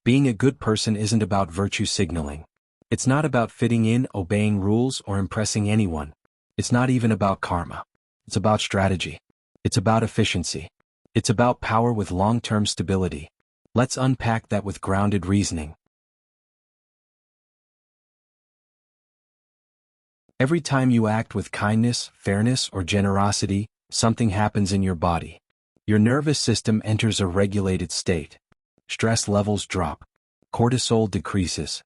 Being a good person isn't about virtue signaling. It's not about fitting in, obeying rules, or impressing anyone. It's not even about karma. It's about strategy. It's about efficiency. It's about power with long-term stability. Let's unpack that with grounded reasoning. Every time you act with kindness, fairness, or generosity, something happens in your body. Your nervous system enters a regulated state. Stress levels drop. Cortisol decreases.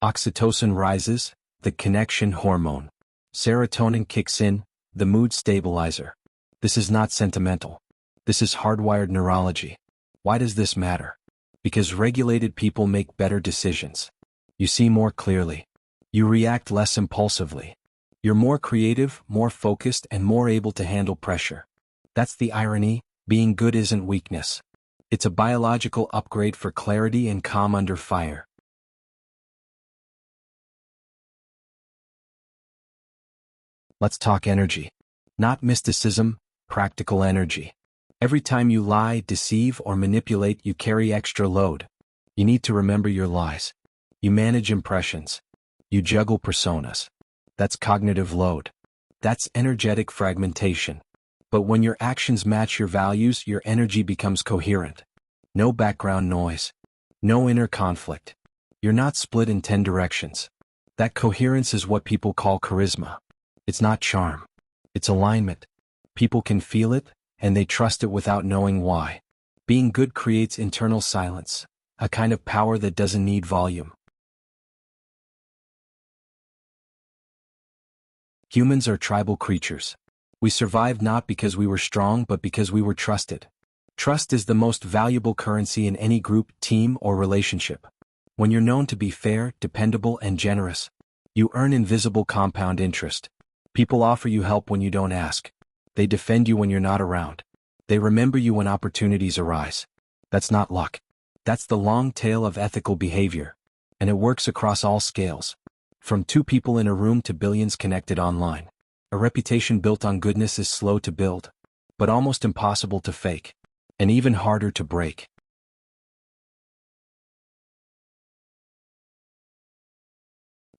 Oxytocin rises, the connection hormone. Serotonin kicks in, the mood stabilizer. This is not sentimental. This is hardwired neurology. Why does this matter? Because regulated people make better decisions. You see more clearly. You react less impulsively. You're more creative, more focused, and more able to handle pressure. That's the irony. Being good isn't weakness. It's a biological upgrade for clarity and calm under fire. Let's talk energy. Not mysticism, practical energy. Every time you lie, deceive, or manipulate, you carry extra load. You need to remember your lies. You manage impressions. You juggle personas. That's cognitive load. That's energetic fragmentation. But when your actions match your values, your energy becomes coherent. No background noise. No inner conflict. You're not split in 10 directions. That coherence is what people call charisma. It's not charm. It's alignment. People can feel it, and they trust it without knowing why. Being good creates internal silence, a kind of power that doesn't need volume. Humans are tribal creatures. We survived not because we were strong but because we were trusted. Trust is the most valuable currency in any group, team, or relationship. When you're known to be fair, dependable, and generous, you earn invisible compound interest. People offer you help when you don't ask. They defend you when you're not around. They remember you when opportunities arise. That's not luck. That's the long tail of ethical behavior. And it works across all scales. From 2 people in a room to billions connected online. A reputation built on goodness is slow to build, but almost impossible to fake, and even harder to break.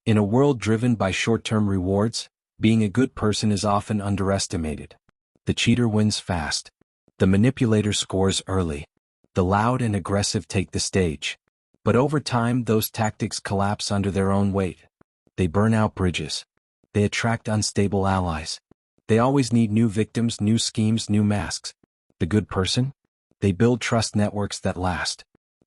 In a world driven by short-term rewards, being a good person is often underestimated. The cheater wins fast. The manipulator scores early. The loud and aggressive take the stage. But over time, those tactics collapse under their own weight. They burn out bridges. They attract unstable allies. They always need new victims, new schemes, new masks. The good person? They build trust networks that last.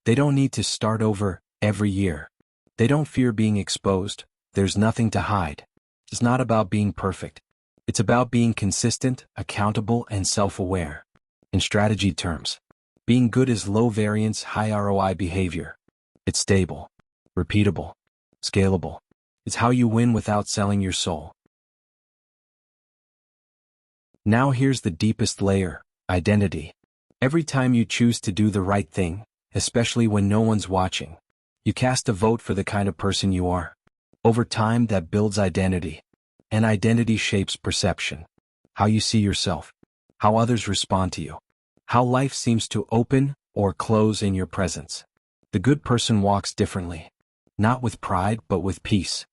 They don't need to start over every year. They don't fear being exposed. There's nothing to hide. It's not about being perfect. It's about being consistent, accountable, and self-aware. In strategy terms, being good is low-variance, high ROI behavior. It's stable, repeatable, scalable. It's how you win without selling your soul. Now here's the deepest layer, identity. Every time you choose to do the right thing, especially when no one's watching, you cast a vote for the kind of person you are. Over time, that builds identity. And identity shapes perception. How you see yourself. How others respond to you. How life seems to open or close in your presence. The good person walks differently. Not with pride, but with peace.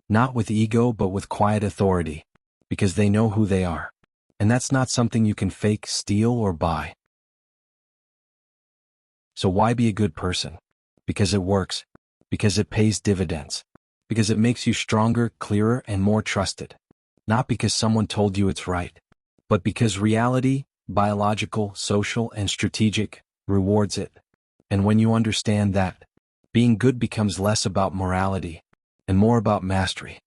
Not with ego, but with quiet authority. Because they know who they are. And that's not something you can fake, steal, or buy. So why be a good person? Because it works. Because it pays dividends. Because it makes you stronger, clearer, and more trusted. Not because someone told you it's right. But because reality, biological, social, and strategic, rewards it. And when you understand that, being good becomes less about morality and more about mastery.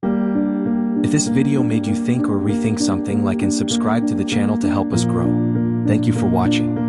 If this video made you think or rethink something, like and subscribe to the channel to help us grow. Thank you for watching.